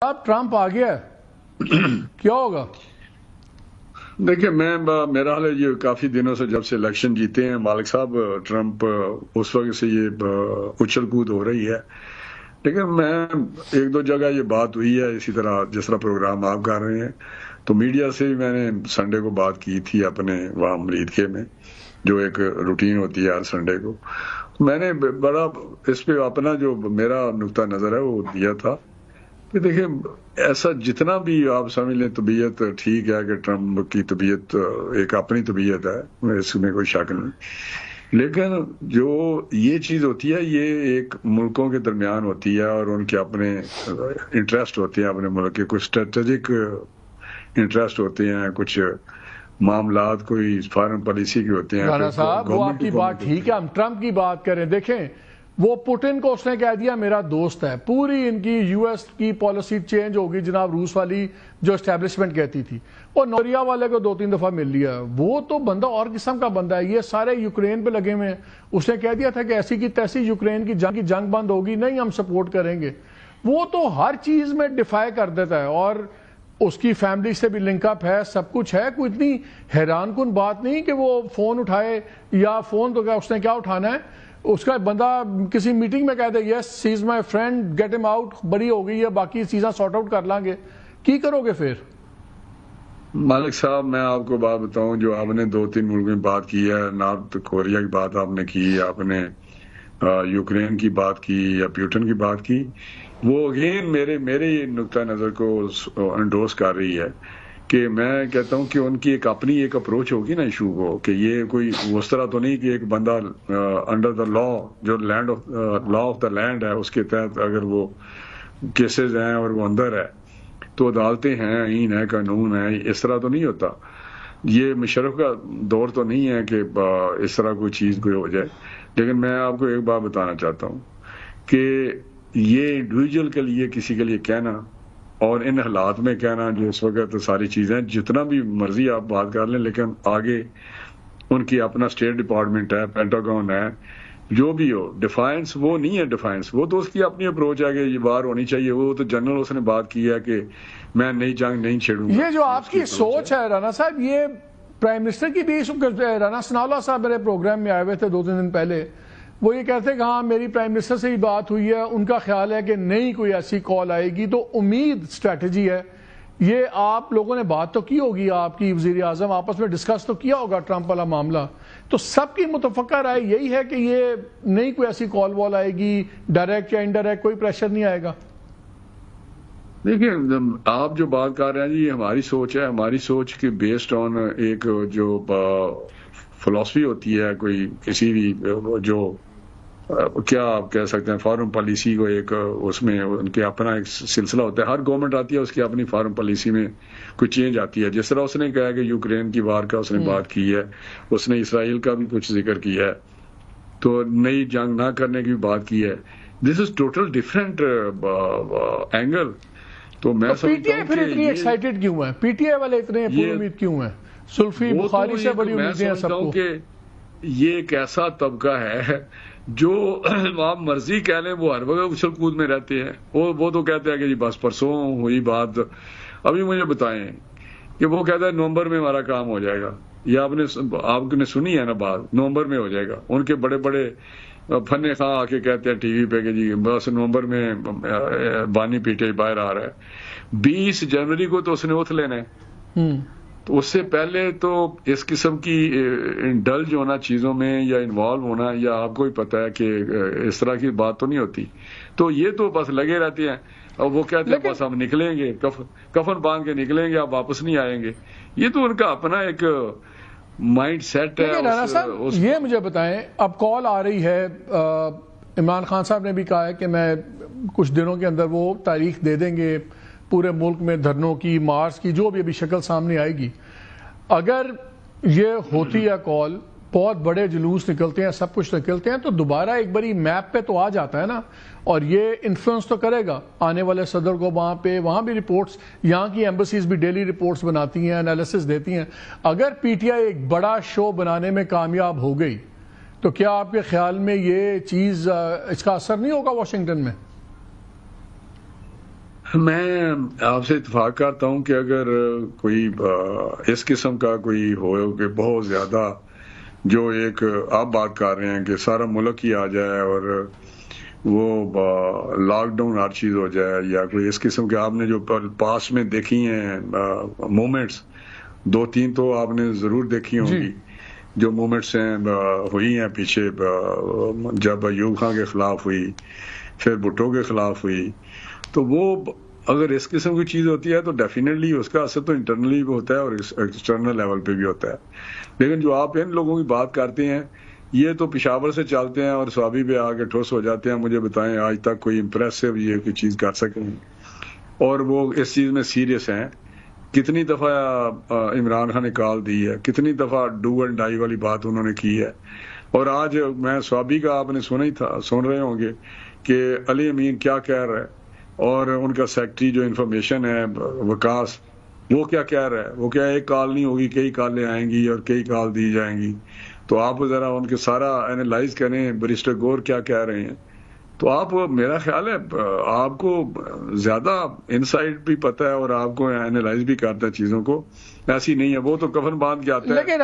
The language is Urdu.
اب ٹرمپ آ گیا ہے کیا ہوگا؟ دیکھیں میرا حال ہے یہ کافی دنوں سے جب سے الیکشن جیتے ہیں مالک صاحب ٹرمپ اس وقت سے یہ اچھل کود ہو رہی ہے. لیکن میں ایک دو جگہ یہ بات ہوئی ہے اسی طرح جس طرح پروگرام آپ کر رہے ہیں تو میڈیا سے بھی میں نے سنڈے کو بات کی تھی اپنے وہاں مریدکے میں جو ایک روٹین ہوتی ہے ہر سنڈے کو. میں نے بڑا اس پہ اپنا جو میرا نقطہ نظر ہے وہ دیا تھا کہ دیکھیں ایسا جتنا بھی آپ سمجھ لیں طبیعت ٹھیک ہے کہ ٹرمپ کی طبیعت ایک اپنی طبیعت ہے اس میں کوئی شک نہیں, لیکن جو یہ چیز ہوتی ہے یہ ایک ملکوں کے درمیان ہوتی ہے اور ان کے اپنے انٹرسٹ ہوتے ہیں اپنے ملک کے کچھ اسٹریٹجک انٹرسٹ ہوتے ہیں کچھ معاملات کوئی فارن پالیسی کے ہوتے ہیں. رانا صاحب وہ آپ کی بات ٹھیک ہے, ہم ٹرمپ کی بات کریں. دیکھیں وہ پوٹن کو اس نے کہہ دیا میرا دوست ہے, پوری ان کی یو ایس کی پالیسی چینج ہوگی جناب روس والی جو اسٹیبلشمنٹ کہتی تھی, اور نوریا والے کو 2-3 دفعہ مل لیا. وہ تو بندہ اور قسم کا بندہ ہے, یہ سارے یوکرین پہ لگے ہوئے ہیں. اس نے کہہ دیا تھا کہ ایسی کی تیسی یوکرین کی جنگ بند ہوگی نہیں, ہم سپورٹ کریں گے. وہ تو ہر چیز میں ڈیفائی کر دیتا ہے اور اس کی فیملی سے بھی لنک اپ ہے, سب کچھ ہے. کوئی اتنی حیران کن بات نہیں کہ وہ فون اٹھائے, یا فون تو کیا اس نے کیا اٹھانا ہے, اس کا بندہ کسی میٹنگ میں کہہ دے یس ہی از مائی فرینڈ گیٹ ہم آؤٹ, بڑی ہو گئی ہے, باقی چیزاں سارٹ آؤٹ کر لیں گے. کی کرو گے پھر؟ مالک صاحب میں آپ کو بات بتاؤں, جو آپ نے 2-3 ملک میں بات کی ہے, نارتھ کوریا کی بات آپ نے کی, آپ نے یوکرین کی بات کی یا پیوٹن کی بات کی, وہ اگین میرے نقطہ نظر کو انڈورس کر رہی ہے کہ میں کہتا ہوں کہ ان کی ایک اپنی ایک اپروچ ہوگی نا ایشو کو, کہ یہ کوئی اس طرح تو نہیں کہ ایک بندہ انڈر دا لا جو لا آف دا لینڈ ہے اس کے تحت اگر وہ کیسز ہیں اور وہ اندر ہے تو عدالتیں ہیں, آئین ہے, قانون ہے, اس طرح تو نہیں ہوتا. یہ مشرف کا دور تو نہیں ہے کہ اس طرح کوئی چیز کوئی ہو جائے. لیکن میں آپ کو ایک بات بتانا چاہتا ہوں کہ یہ انڈیویجول کے لیے کسی کے لیے کہنا اور ان حالات میں کہنا جو اس وقت ساری چیزیں جتنا بھی مرضی آپ بات کر لیں, لیکن آگے ان کی اپنا اسٹیٹ ڈپارٹمنٹ ہے, پینٹاگون ہے, جو بھی ہو, ڈیفائنس وہ نہیں ہے. ڈیفائنس وہ تو اس کی اپنی اپروچ ہے کہ یہ وار ہونی چاہیے. وہ تو جنرل اس نے بات کی ہے کہ میں نئی جنگ نہیں چھیڑوں گا. یہ جو آپ کی سوچ ہے رانا صاحب, یہ پرائم منسٹر کی بھی رانا ثناءاللہ صاحب میرے پروگرام میں آئے ہوئے تھے 2-3 دن پہلے, وہ یہ کہتے ہیں کہ ہاں میری پرائم منسٹر سے ہی بات ہوئی ہے, ان کا خیال ہے کہ نہیں کوئی ایسی کال آئے گی. تو امید اسٹریٹجی ہے. یہ آپ لوگوں نے بات تو کی ہوگی, آپ کی وزیر اعظم آپس میں ڈسکس تو کیا ہوگا ٹرمپ والا معاملہ, تو سب کی متفقہ رائے یہی ہے کہ یہ نہیں کوئی ایسی کال وال آئے گی, ڈائریکٹ یا انڈائریکٹ کوئی پریشر نہیں آئے گا. دیکھیں آپ جو بات کر رہے ہیں جی, یہ ہماری سوچ ہے. ہماری سوچ کی بیسڈ آن ایک جو فلسفی ہوتی ہے کوئی کسی بھی جو کیا آپ کہہ سکتے ہیں فارن پالیسی کو, ایک اس میں ان کے اپنا ایک سلسلہ ہوتا ہے. ہر گورنمنٹ آتی ہے اس کی اپنی فارن پالیسی میں کوئی چینج آتی ہے. جس طرح اس نے کہا کہ یوکرین کی وار کا اس نے بات کی ہے, اس نے اسرائیل کا بھی کچھ ذکر کیا ہے, تو نئی جنگ نہ کرنے کی بھی بات کی ہے. دس از ٹوٹل ڈفرینٹ اینگل. تو میں پی ٹی آئی پھر اتنی ایکسائٹڈ کیوں ہے, پی ٹی آئی والے اتنے پور امید کیوں ہیں؟ سلفی بخاری سے بڑی امیدیں ہیں سب کو. کہ یہ ایک ایسا طبقہ ہے جو آپ مرضی کہہ لیں وہ ہر وقت اچھل کود میں رہتے ہیں. وہ تو کہتے ہیں کہ جی بس پرسوں ہوئی بات, ابھی مجھے بتائیں کہ وہ کہتا ہے نومبر میں ہمارا کام ہو جائے گا. یہ آپ نے سنی ہے نا بات, نومبر میں ہو جائے گا. ان کے بڑے بڑے فن خواہ آ کے کہتے ہیں ٹی وی پہ کہ جی بس نومبر میں بانی پیٹے باہر آ رہا ہے. 20 جنوری کو تو اس نے اوتھ لینا ہے. تو اس سے پہلے تو اس قسم کی انڈلج ہونا چیزوں میں یا انوالو ہونا, یا آپ کو ہی پتہ ہے کہ اس طرح کی بات تو نہیں ہوتی. تو یہ تو بس لگے رہتے ہیں اور وہ کہتے ہیں بس ہم نکلیں گے, کفن باندھ کے نکلیں گے, آپ واپس نہیں آئیں گے. یہ تو ان کا اپنا ایک مائنڈ سیٹ ہے. رانا صاحب یہ مجھے بتائیں, اب کال آ رہی ہے, عمران خان صاحب نے بھی کہا ہے کہ میں کچھ دنوں کے اندر وہ تاریخ دے دیں گے پورے ملک میں دھرنوں کی, مارچ کی, جو بھی ابھی شکل سامنے آئے گی. اگر یہ ہوتی ہے کال, بہت بڑے جلوس نکلتے ہیں, سب کچھ نکلتے ہیں, تو دوبارہ ایک باری میپ پہ تو آ جاتا ہے نا, اور یہ انفلوئنس تو کرے گا آنے والے صدر کو. وہاں بھی رپورٹس, یہاں کی ایمبسیز بھی ڈیلی رپورٹس بناتی ہیں, انالیسس دیتی ہیں. اگر پی ٹی آئی ایک بڑا شو بنانے میں کامیاب ہو گئی تو کیا آپ کے خیال میں یہ چیز اس کا اثر نہیں ہوگا واشنگٹن میں؟ میں آپ سے اتفاق کرتا ہوں کہ اگر کوئی اس قسم کا کوئی ہو کہ بہت زیادہ جو ایک آپ بات کر رہے ہیں کہ سارا ملک ہی آ جائے اور وہ لاک ڈاؤن ہر چیز ہو جائے، یا کوئی اس قسم کے آپ نے جو پاس میں دیکھی ہیں مومنٹس، 2-3 تو آپ نے ضرور دیکھی ہوں گی جو مومنٹس ہیں ہوئی ہیں پیچھے، جب ایوب خان کے خلاف ہوئی، پھر بھٹو کے خلاف ہوئی، تو وہ اگر اس قسم کی چیز ہوتی ہے تو ڈیفینیٹلی اس کا اثر تو انٹرنلی بھی ہوتا ہے اور ایکسٹرنل لیول پہ بھی ہوتا ہے. لیکن جو آپ ان لوگوں کی بات کرتے ہیں یہ تو پشاور سے چلتے ہیں اور سوابی پہ آ کے ٹھوس ہو جاتے ہیں. مجھے بتائیں آج تک کوئی امپریسو یہ کوئی چیز کر سکیں اور وہ اس چیز میں سیریس ہیں. کتنی دفعہ عمران خان نے کال دی ہے، کتنی دفعہ ڈو اینڈ ڈائی والی بات انہوں نے کی ہے. اور آج میں سوابی کا آپ نے سنا ہی تھا، سن رہے ہوں گے کہ علی امین کیا کہہ رہا ہے، اور ان کا سیکٹری جو انفارمیشن ہے وکاس، وہ کیا کہہ رہا ہے. وہ کیا ایک کال نہیں ہوگی، کئی کالیں آئیں گی اور کئی کال دی جائیں گی. تو آپ ذرا ان کے سارا اینالائز کریں بیرسٹر گور کیا کہہ رہے ہیں. تو آپ، میرا خیال ہے آپ کو زیادہ انسائٹ بھی پتہ ہے اور آپ کو اینالائز بھی کرتا ہے چیزوں کو. ایسی نہیں ہے وہ تو کفن باندھ کے آتا ہے.